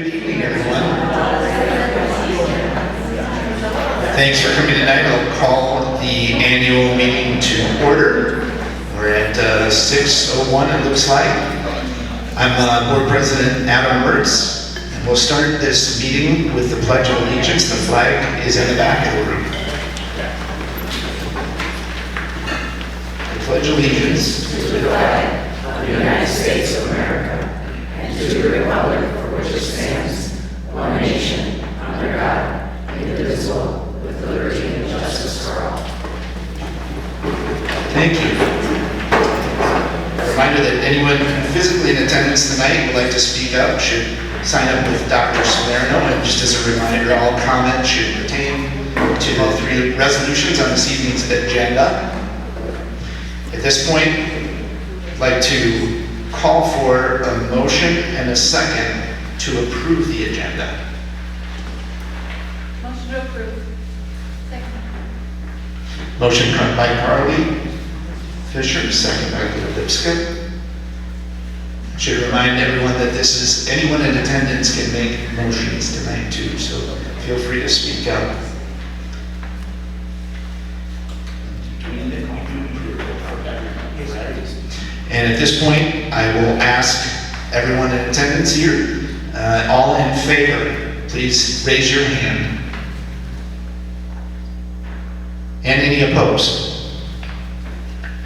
Good evening, everyone. Thanks for coming tonight. I'll call the annual meeting to order. We're at 6:01, it looks like. I'm Board President Adam Mertz, and we'll start this meeting with the Pledge of Allegiance. The flag is in the back of the room. I pledge allegiance to the flag of the United States of America and to the republic for which it stands, one nation, under God, indivisible, with liberty and justice for all. Thank you. A reminder that anyone physically in attendance tonight would like to speak up should sign up with Dr. Salerno. And just as a reminder, all comments should pertain to the three resolutions on this evening's agenda. At this point, I'd like to call for a motion and a second to approve the agenda. Motion to approve. Second. Motion by Carly Fisher, second by Lipska. Should remind everyone that this is, anyone in attendance can make motions tonight too, so feel free to speak up. And at this point, I will ask everyone in attendance here, all in favor, please raise your hand. And any opposed?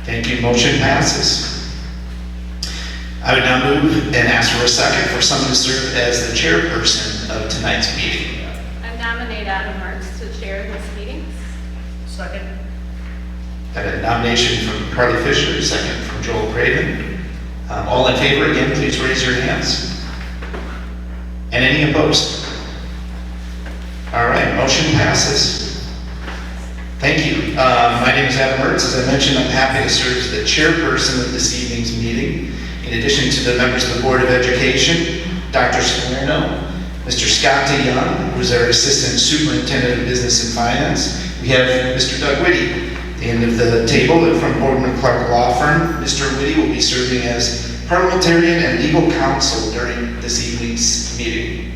Thank you, motion passes. I would now move and ask for a second for someone to serve as the chairperson of tonight's meeting. I nominate Adam Mertz to chair this meeting. Second. Got a nomination from Carly Fisher, a second from Joel Craven. All in favor, again, please raise your hands. And any opposed? All right, motion passes. Thank you. My name is Adam Mertz. As I mentioned, I'm happy to serve as the chairperson of this evening's meeting. In addition to the members of the Board of Education, Dr. Salerno, Mr. Scott DeYoung, who is our Assistant Superintendent of Business and Finance. We have Mr. Doug Whitty. At the end of the table from Boardman Clark Law Firm, Mr. Whitty will be serving as parliamentarian and legal counsel during this evening's meeting.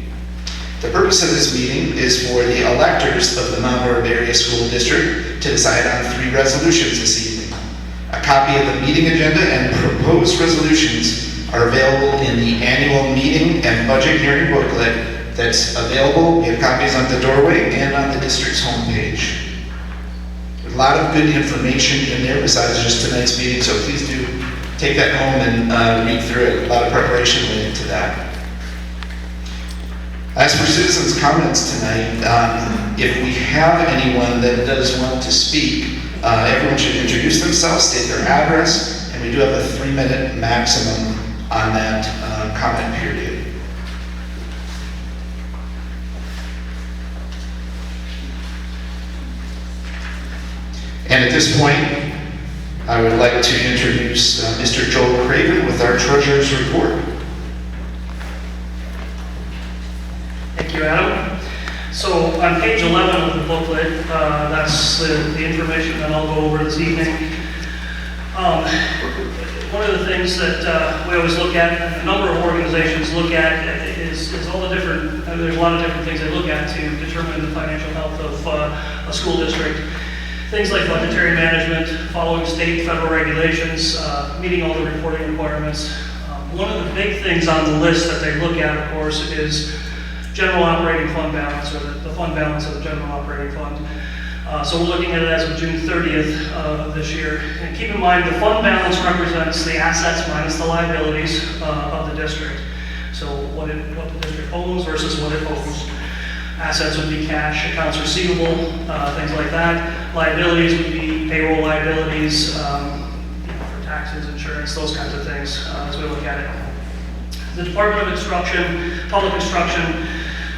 The purpose of this meeting is for the electors of the Mount Horeb Area School District to decide on three resolutions this evening. A copy of the meeting agenda and proposed resolutions are available in the annual meeting and budget hearing booklet that's available. We have copies on the doorway and on the district's homepage. There's a lot of good information in there besides just tonight's meeting, so please do take that home and read through it. A lot of preparation went into that. As for citizens' comments tonight, if we have anyone that does want to speak, everyone should introduce themselves, state their address, and we do have a 3-minute maximum on that comment period. And at this point, I would like to introduce Mr. Joel Craven with our Treasurer's Report. Thank you, Adam. So on page 11 of the booklet, that's the information that I'll go over this evening. One of the things that we always look at, and a number of organizations look at, is all the different, there's a lot of different things they look at to determine the financial health of a school district. Things like budgetary management, following state and federal regulations, meeting all the reporting requirements. One of the big things on the list that they look at, of course, is general operating fund balance, or the fund balance of the general operating fund. So we're looking at it as of June 30th of this year. And keep in mind, the fund balance represents the assets minus the liabilities of the district. So what the district owns versus what it owes. Assets would be cash, accounts receivable, things like that. Liabilities would be payroll liabilities, for taxes, insurance, those kinds of things as we look at it. The Department of Public Instruction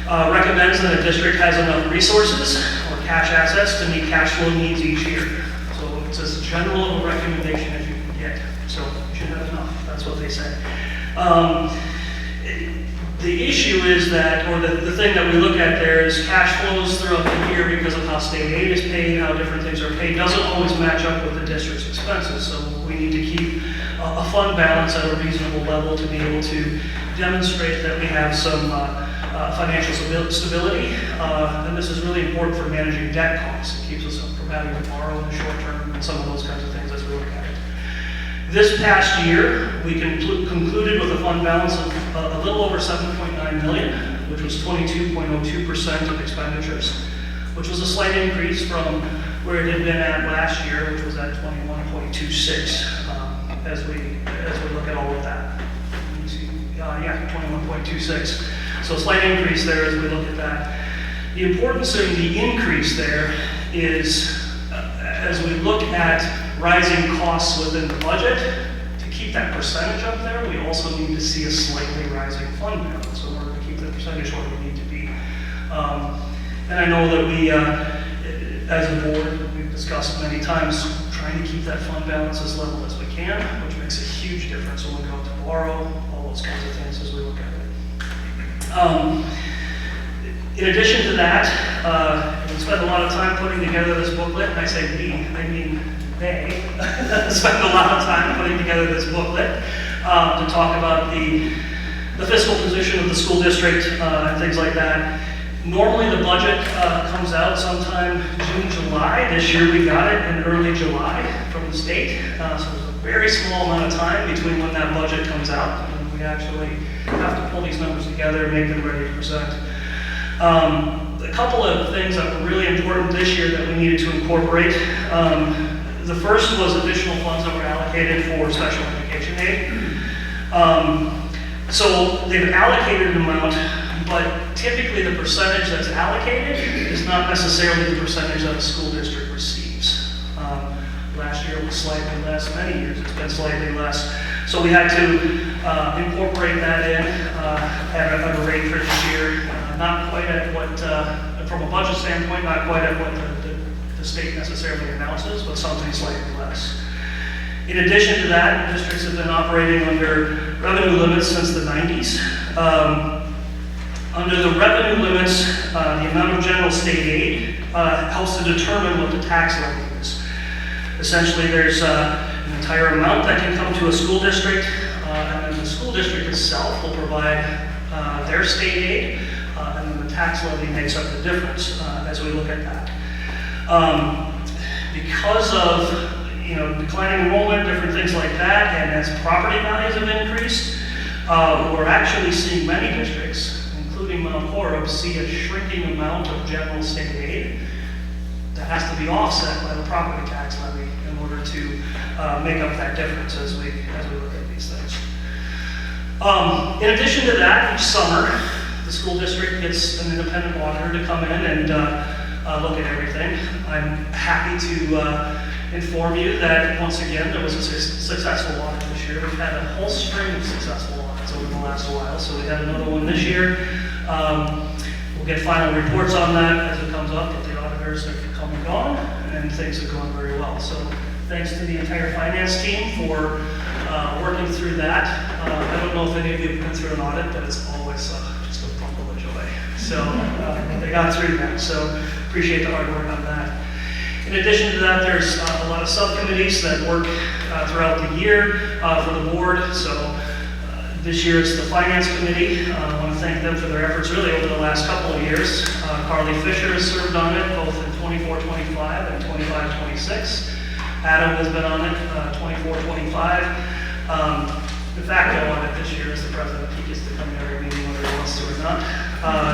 recommends that a district has enough resources or cash assets to meet cash flow needs each year. So it's as general of a recommendation as you can get. So you should have enough, that's what they say. The issue is that, or the thing that we look at there is cash flows throughout the year because of how state aid is paid, how different things are paid, doesn't always match up with the district's expenses. So we need to keep a fund balance at a reasonable level to be able to demonstrate that we have some financial stability, and this is really important for managing debt costs. It keeps us from having to borrow in the short term and some of those kinds of things as we look at it. This past year, we concluded with a fund balance of a little over $7.9 million, which was 22.02% of expenditures, which was a slight increase from where it had been at last year, which was at 21.26, as we look at all of that. You see, 21.26. So a slight increase there as we look at that. The importance of the increase there is, as we look at rising costs within the budget, to keep that percentage up there, we also need to see a slightly rising fund balance in order to keep the percentage where we need to be. And I know that we, as a board, we've discussed many times trying to keep that fund balance as level as we can, which makes a huge difference when we go to borrow, all those kinds of things as we look at it. In addition to that, we spent a lot of time putting together this booklet, and I say we, I mean they, spent a lot of time putting together this booklet to talk about the fiscal position of the school district and things like that. Normally the budget comes out sometime June, July. This year we got it in early July from the state. So there's a very small amount of time between when that budget comes out and we actually have to pull these numbers together and make them ready to present. A couple of things that were really important this year that we needed to incorporate. The first was additional funds that were allocated for special education aid. So they've allocated an amount, but typically the percentage that's allocated is not necessarily the percentage that a school district receives. Last year it was slightly less, many years it's been slightly less. So we had to incorporate that in at a rate for this year, not quite at what, from a budget standpoint, not quite at what the state necessarily announces, but something slightly less. In addition to that, districts have been operating under revenue limits since the 90s. Under the revenue limits, the amount of general state aid helps to determine what the tax levy is. Essentially, there's an entire amount that can come to a school district, and then the school district itself will provide their state aid, and then the tax levy makes up the difference as we look at that. Because of declining enrollment, different things like that, and as property values have increased, we're actually seeing many districts, including Mount Horeb, see a shrinking amount of general state aid that has to be offset by the property tax levy in order to make up that difference as we look at these things. In addition to that, each summer, the school district gets an independent auditor to come in and look at everything. I'm happy to inform you that, once again, there was a successful audit this year. We've had a whole string of successful audits over the last while, so we had another one this year. We'll get final reports on that as it comes up, but the auditors have come and gone, and things have gone very well. So thanks to the entire finance team for working through that. I don't know if any of you have been through an audit, but it's always just a bump of joy. So they got through that, so appreciate the hard work on that. In addition to that, there's a lot of subcommittees that work throughout the year for the board. So this year it's the Finance Committee. I want to thank them for their efforts really over the last couple of years. Carly Fisher has served on it both in 24-25 and 25-26. Adam has been on it 24-25. De facto on it this year as the president. He gets to come to every meeting whether he wants to or not.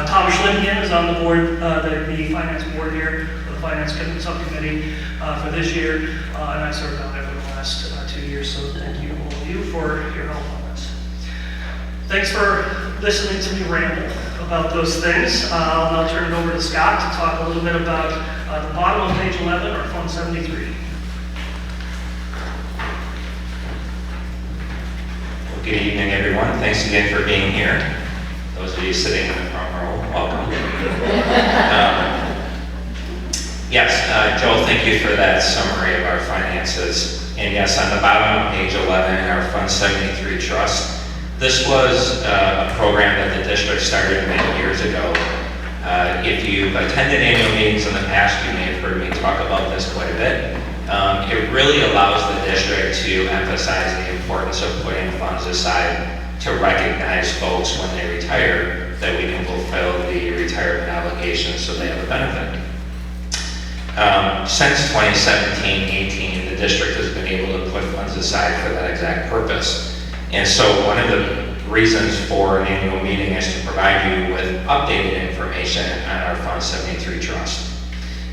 Tom Schlimkin is on the board, the finance board here, the finance subcommittee for this year, and I served on it for the last 2 years, so thank you all of you for your help on this. Thanks for listening to me ramble about those things. I'll now turn it over to Scott to talk a little bit about the bottom of page 11, or Fund 73. Good evening, everyone. Thanks again for being here. Those of you sitting in the front row, welcome. Yes, Joel, thank you for that summary of our finances. And yes, on the bottom of page 11, our Fund 73 Trust. This was a program that the district started many years ago. If you've attended annual meetings in the past, you may have heard me talk about this quite a bit. It really allows the district to emphasize the importance of putting funds aside to recognize folks when they retire that we can fulfill the retirement obligations so they have a benefit. Since 2017-18, the district has been able to put funds aside for that exact purpose. And so one of the reasons for an annual meeting is to provide you with updated information on our Fund 73 Trust.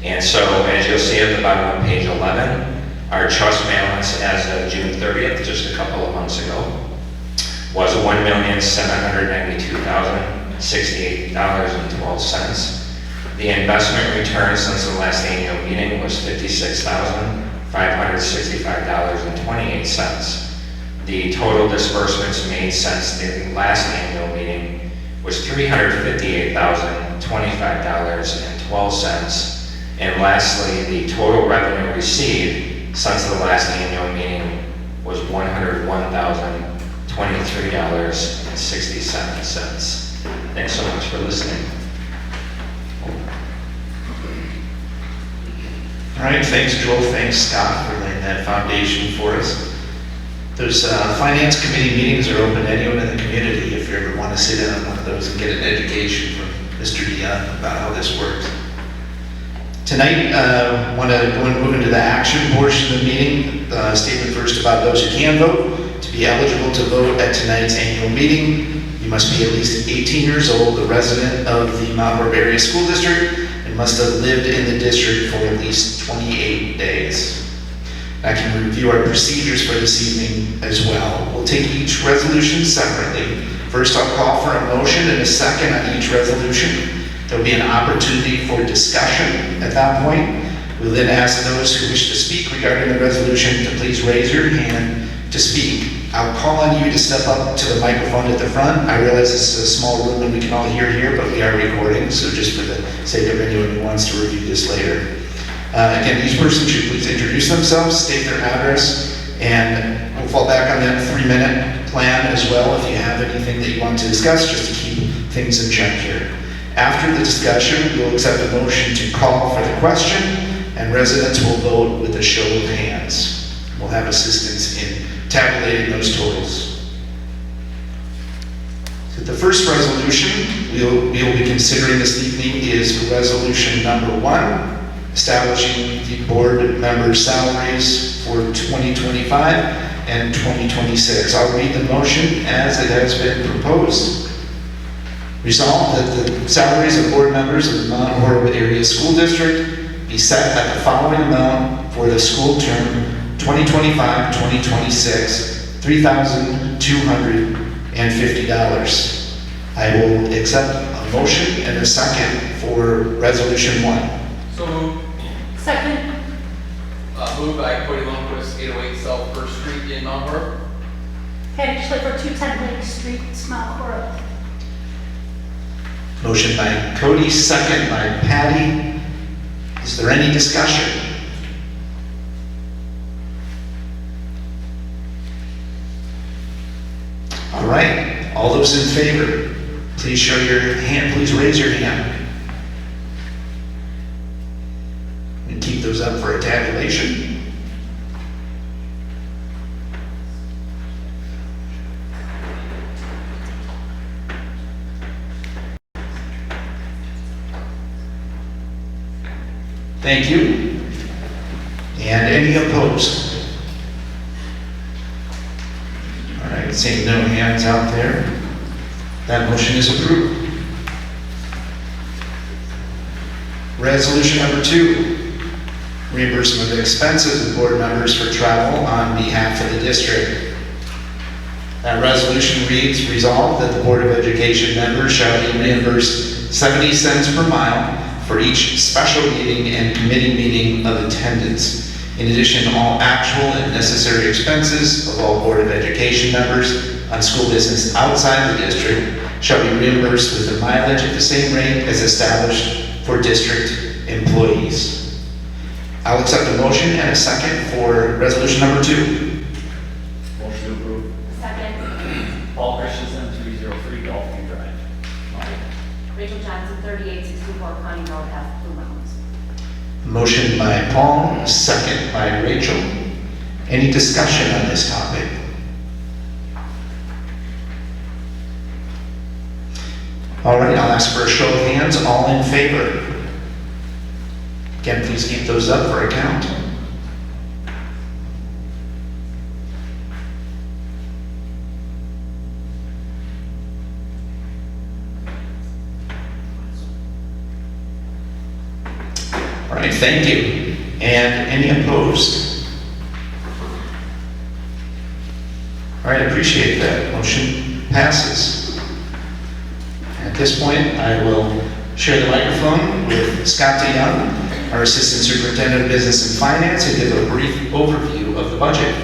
And so, as you'll see at the bottom of page 11, our trust balance as of June 30th, just a couple of months ago, was $1,792,068.12. The investment return since the last annual meeting was $56,565.28. The total disbursements made since the last annual meeting was $358,025.12. And lastly, the total revenue received since the last annual meeting was $101,023.67. Thanks so much for listening. All right, thanks Joel, thanks Scott for laying that foundation for us. Those finance committee meetings are open to anyone in the community if you ever want to sit in on one of those and get an education from Mr. Dion about how this works. Tonight, I want to go and move into the action portion of the meeting. Statement first about those who can vote. To be eligible to vote at tonight's annual meeting, you must be at least 18 years old, a resident of the Mount Horeb Area School District, and must have lived in the district for at least 28 days. I can review our procedures for this evening as well. We'll take each resolution separately. First, I'll call for a motion and a second on each resolution. There'll be an opportunity for discussion at that point. We'll then ask those who wish to speak regarding the resolution to please raise your hand to speak. I'll call on you to step up to the microphone at the front. I realize this is a small room and we can all hear here, but we are recording, so just for the sake of anyone who wants to review this later. Again, each person should please introduce themselves, state their address, and we'll fall back on that 3-minute plan as well if you have anything that you want to discuss, just to keep things in check here. After the discussion, we'll accept a motion to call for the question, and residents will vote with a show of hands. We'll have assistance in tabulating those totals. So the first resolution we'll be considering this evening is resolution number 1. Establishing the board member salaries for 2025 and 2026. I'll read the motion as it has been proposed. Resolved that the salaries of board members of the Mount Horeb Area School District be set at the following amount for the school term 2025-2026, $3,250. I will accept a motion and a second for resolution 1. So moved. Second. Moved by Cody Lundquist, 808 South First Street in Mount Horeb. Patty Schleifer, 210 Lake Street, Mount Horeb. Motion by Cody, second by Patty. Is there any discussion? All right, all those in favor, please show your hand, please raise your hand. And keep those up for a tabulation. Thank you. And any opposed? All right, seeing no hands out there, that motion is approved. Resolution number 2, reimbursement of expenses of board members for travel on behalf of the district. That resolution reads, resolved that the Board of Education members shall be reimbursed 70 cents per mile for each special meeting and committee meeting of attendance. In addition, all actual and necessary expenses of all Board of Education members on school business outside the district shall be reimbursed with the mileage at the same rate as established for district employees. I'll accept a motion and a second for resolution number 2. Motion to approve. Second. Paul Christensen, 303 Dolphin Drive. Rachel Johnson, 3864 Connie Road, F, Blue Mountains. Motion by Paul, second by Rachel. Any discussion on this topic? All ask for a show of hands. All in favor? Again, please keep those up for a count. All right, thank you. And any opposed? All right, appreciate that. Motion passes. At this point, I will share the microphone with Scott DeYoung, our Assistant Superintendent of Business and Finance, and give a brief overview of the budget.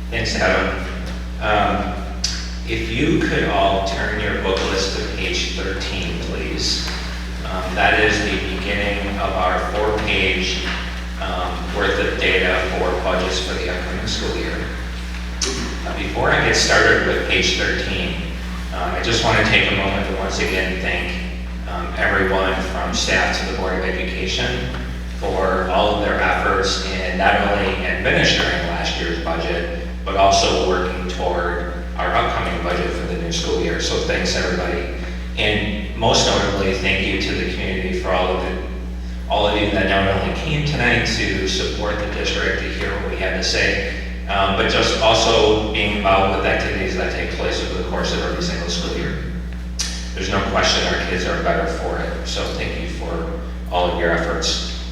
Thanks, Adam. If you could all turn your book list to page 13, please. That is the beginning of our 4-page worth of data for budgets for the upcoming school year. Before I get started with page 13, I just want to take a moment to once again thank everyone from staff to the Board of Education for all of their efforts in not only administering last year's budget, but also working toward our upcoming budget for the new school year. So thanks, everybody. And most notably, thank you to the community for all of you that not only came tonight to support the district, to hear what we had to say, but just also being involved with activities that take place over the course of every single school year. There's no question our kids are better for it, so thank you for all of your efforts.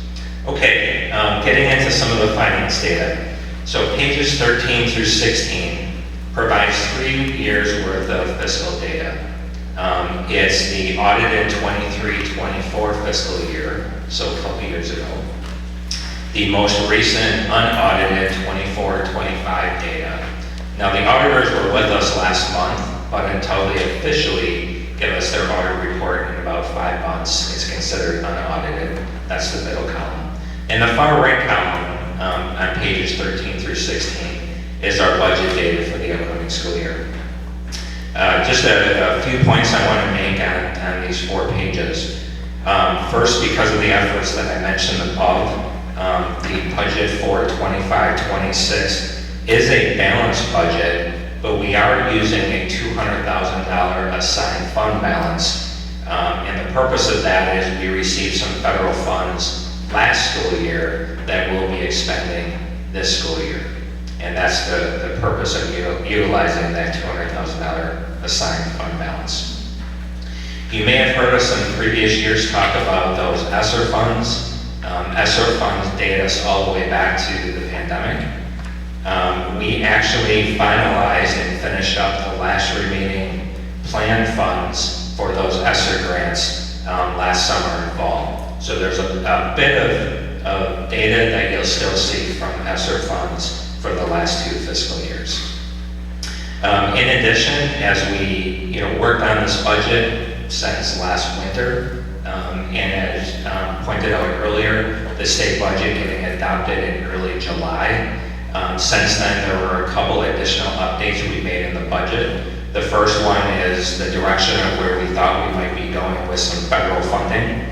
Okay, getting into some of the finance data. So pages 13 through 16 provides 3 years worth of fiscal data. It's the audited 23-24 fiscal year, so a couple years ago. The most recent unaudited 24-25 data. Now the auditors were with us last month, but until they officially give us their audit report in about 5 months, it's considered unaudited. That's the middle column. And the far right column on pages 13 through 16 is our budget data for the upcoming school year. Just a few points I want to make on these 4 pages. First, because of the efforts that I mentioned above, the budget for 25-26 is a balanced budget, but we are using a $200,000 assigned fund balance. And the purpose of that is we received some federal funds last school year that we'll be expending this school year. And that's the purpose of utilizing that $200,000 assigned fund balance. You may have heard us in previous years talk about those ESSER funds. ESSER funds date us all the way back to the pandemic. We actually finalized and finished up the last remaining planned funds for those ESSER grants last summer and fall. So there's a bit of data that you'll still see from ESSER funds for the last 2 fiscal years. In addition, as we worked on this budget since last winter, and as pointed out earlier, the state budget getting adopted in early July. Since then, there were a couple additional updates we made in the budget. The first one is the direction of where we thought we might be going with some federal funding,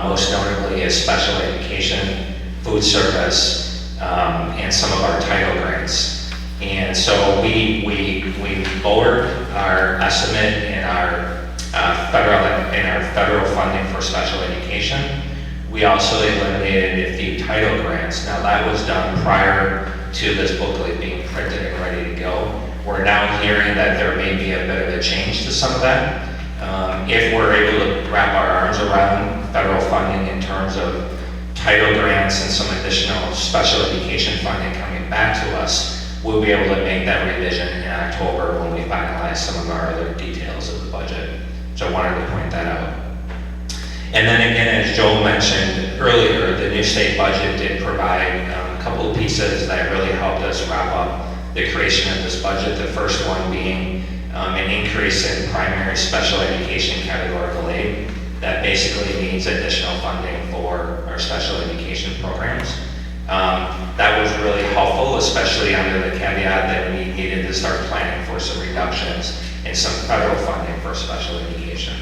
most notably is special education, food service, and some of our title grants. And so we lowered our estimate in our federal funding for special education. We also eliminated a few title grants. Now that was done prior to this booklet being printed and ready to go. We're now hearing that there may be a bit of a change to some of that. If we're able to wrap our arms around federal funding in terms of title grants and some additional special education funding coming back to us, we'll be able to make that revision in October when we finalize some of our other details of the budget. So I wanted to point that out. And then again, as Joel mentioned earlier, the new state budget did provide a couple of pieces that really helped us wrap up the creation of this budget. The first one being an increase in primary special education categorical aid. That basically means additional funding for our special education programs. That was really helpful, especially under the caveat that we needed to start planning for some reductions in some federal funding for special education.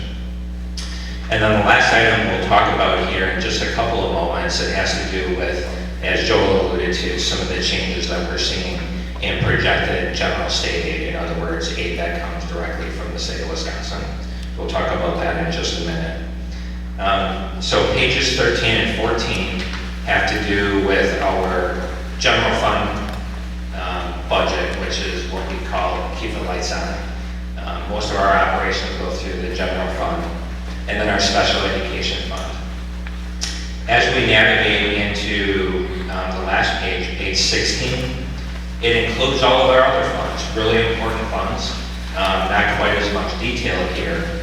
And then the last item we'll talk about here in just a couple of moments, it has to do with, as Joel alluded to, some of the changes that we're seeing and projected general state aid, in other words, aid that comes directly from the state of Wisconsin. We'll talk about that in just a minute. So pages 13 and 14 have to do with our general fund budget, which is what we call keep the lights on. Most of our operations go through the general fund and then our special education fund. As we navigate into the last page, page 16, it includes all of our other funds, really important funds, not quite as much detail here.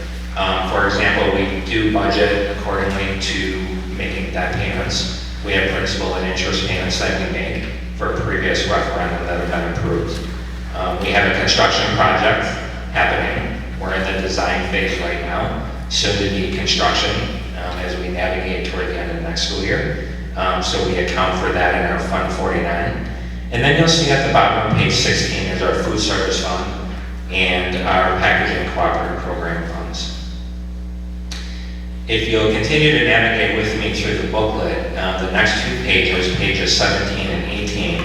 For example, we do budget accordingly to making debt payments. We have principal and interest payments that we make for a previous referendum that have been approved. We have a construction project happening. We're in the design phase right now, soon to be construction as we navigate toward the end of next school year. So we account for that in our Fund 49. And then you'll see at the bottom of page 16 is our food service fund and our packaging cooperative program funds. If you'll continue to navigate with me through the booklet, the next two pages, pages 17 and 18,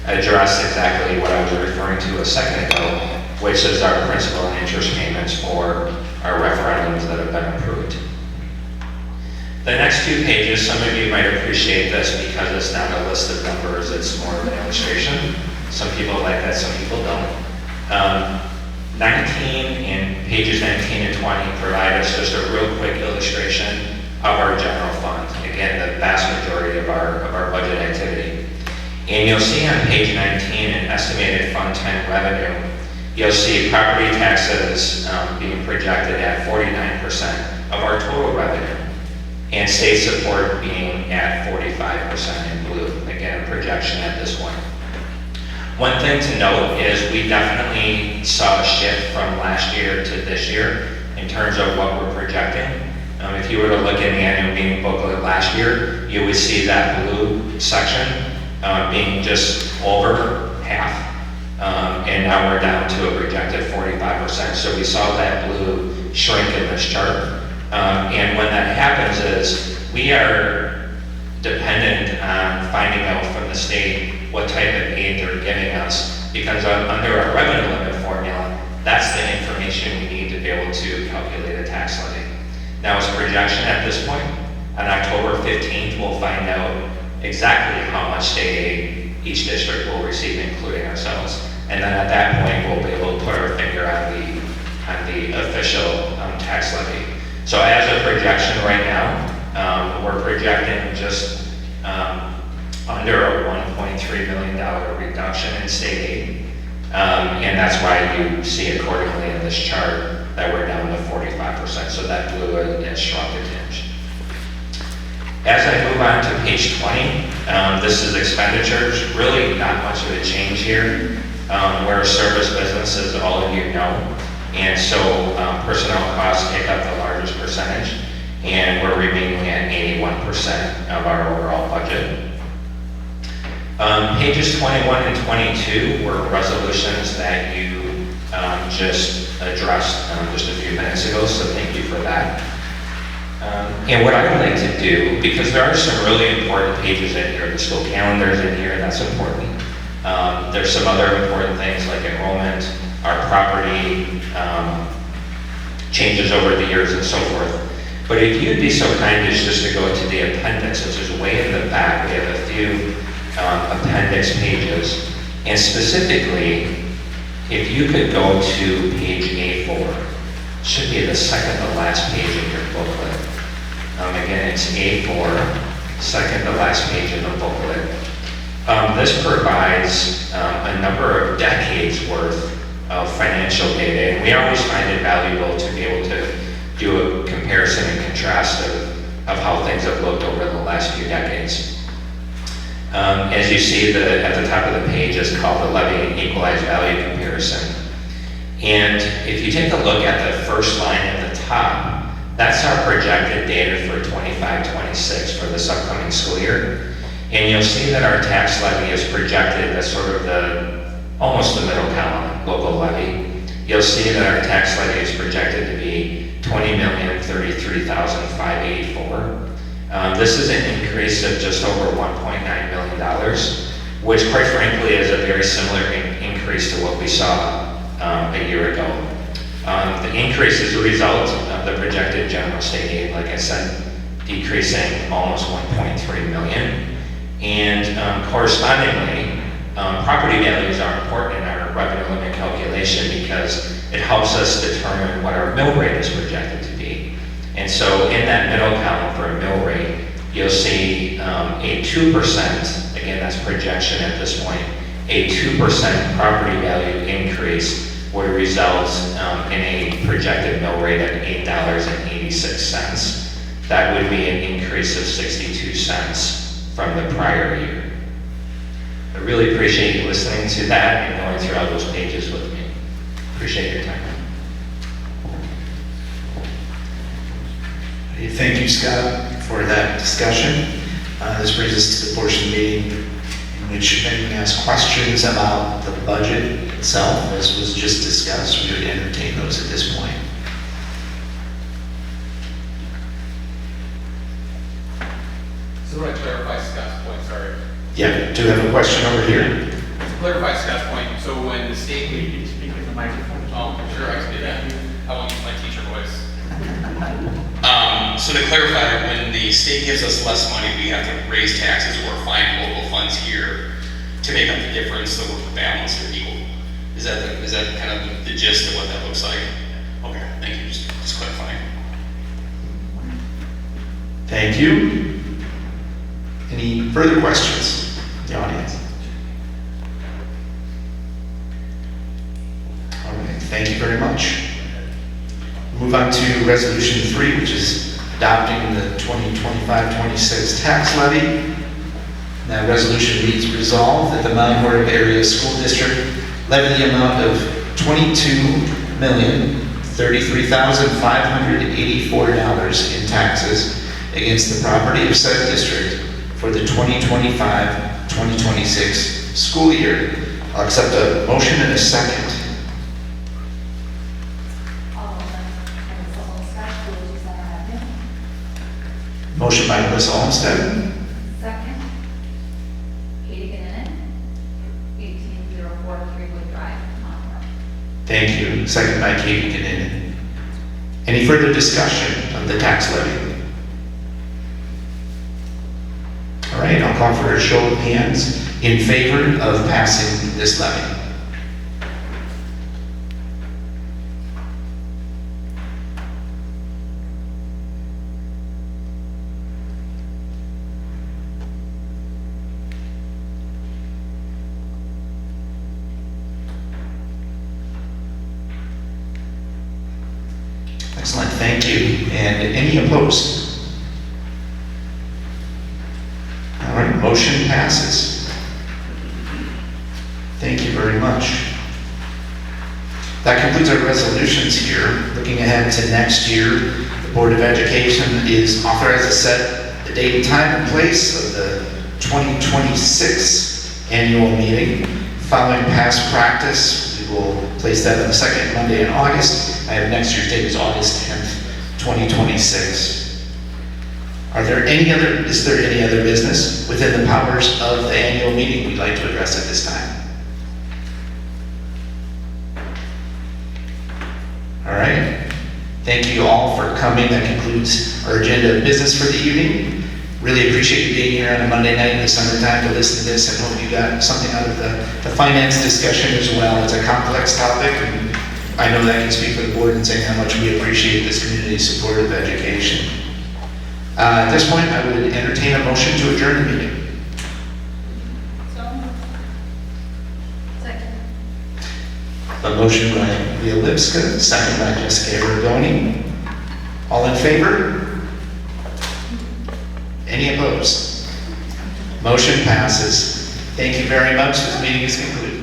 address exactly what I was referring to a second ago, which is our principal and interest payments for our referendums that have been approved. The next two pages, some of you might appreciate this because it's not a list of numbers, it's more of an illustration. Some people like that, some people don't. 19 and pages 19 and 20 provide us just a real quick illustration of our general fund. Again, the vast majority of our budget activity. And you'll see on page 19 an estimated Fund 10 revenue. You'll see property taxes being projected at 49% of our total revenue, and state support being at 45% in blue. Again, a projection at this point. One thing to note is we definitely saw a shift from last year to this year in terms of what we're projecting. If you were to look in the annual meeting booklet last year, you would see that blue section being just over half. And now we're down to a projected 45%. So we saw that blue shrink in this chart. And when that happens is we are dependent on finding out from the state what type of aid they're giving us, because under our revenue limit formula, that's the information we need to be able to calculate a tax levy. Now it's projection at this point. On October 15th, we'll find out exactly how much state aid each district will receive, including ourselves. And then at that point, we'll be able to put our finger on the official tax levy. So as a projection right now, we're projecting just under a $1.3 million reduction in state aid. And that's why you see accordingly in this chart that we're down to 45%. So that blue has shrunk a tinge. As I move on to page 20, this is expenditures. Really not much of a change here. We're a service business, as all of you know. And so personnel costs take up the largest percentage, and we're remaining at 81% of our overall budget. Pages 21 and 22 were resolutions that you just addressed just a few minutes ago, so thank you for that. And what I would like to do, because there are some really important pages in here, the school calendar's in here, that's important. There's some other important things like enrollment, our property, changes over the years and so forth. But if you'd be so kind as just to go to the appendix, which is way in the back, we have a few appendix pages. And specifically, if you could go to page A4, should be the second to last page in your booklet. Again, it's A4, second to last page in the booklet. This provides a number of decades worth of financial data, and we always find it valuable to be able to do a comparison and contrast of how things have looked over the last few decades. As you see, at the top of the page is called the Levy and Equalized Value Comparison. And if you take a look at the first line at the top, that's our projected data for 25-26 for this upcoming school year. And you'll see that our tax levy is projected as sort of almost the middle column, local levy. You'll see that our tax levy is projected to be $20,033,584. This is an increase of just over $1.9 million, which quite frankly is a very similar increase to what we saw a year ago. The increase is a result of the projected general state aid, like I said, decreasing almost 1.3 million. And correspondingly, property values are important in our revenue limit calculation because it helps us determine what our mill rate is projected to be. And so in that middle column for a mill rate, you'll see a 2%, again that's projection at this point, a 2% property value increase would result in a projected mill rate of $8.86. That would be an increase of 62 cents from the prior year. I really appreciate you listening to that and going through all those pages with me. Appreciate your time. Thank you, Scott, for that discussion. This brings us to the portion of the meeting in which if anyone has questions about the budget itself, as was just discussed, we would entertain those at this point. So I want to clarify Scott's point, sorry. Yeah, do you have a question over here? To clarify Scott's point, so when the state... You need to speak in the microphone. Oh, sure, I can do that. I won't use my teacher voice. So to clarify, when the state gives us less money, we have to raise taxes or find local funds here to make up the difference so we're balanced or equal. Is that kind of the gist of what that looks like? Okay, thank you, just clarifying. Thank you. Any further questions in the audience? All right, thank you very much. Move on to resolution 3, which is adopting the 2025-26 tax levy. That resolution reads, resolved that the Mount Horeb Area School District levy the amount of $22,033,584 in taxes against the property of said district for the 2025-2026 school year. I'll accept a motion and a second. Motion by Melissa Olmstead. Second. Katie Kinnunen, 18043 Wood Drive, Mount Horeb. Thank you. Second by Katie Kinnunen. Any further discussion of the tax levy? All right, I'll call for a show of hands in favor of passing this levy. Excellent, thank you. And any opposed? All right, motion passes. Thank you very much. That concludes our resolutions here. Looking ahead to next year, the Board of Education is authorized to set the date and time and place of the 2026 annual meeting. Following past practice, we will place that on the second Monday in August. I have next year's date is August 10th, 2026. Is there any other business within the powers of the annual meeting we'd like to address at this time? All right. Thank you all for coming. That concludes our agenda of business for the evening. Really appreciate you being here on a Monday night in the summertime to listen to this, and hope you got something out of the finance discussion as well. It's a complex topic, and I know that I can speak for the board in saying how much we appreciate this community's support of education. At this point, I would entertain a motion to adjourn the meeting. Second. A motion by Leah Lipska, second by Jessica Aragoni. All in favor? Any opposed? Motion passes. Thank you very much. This meeting is concluded.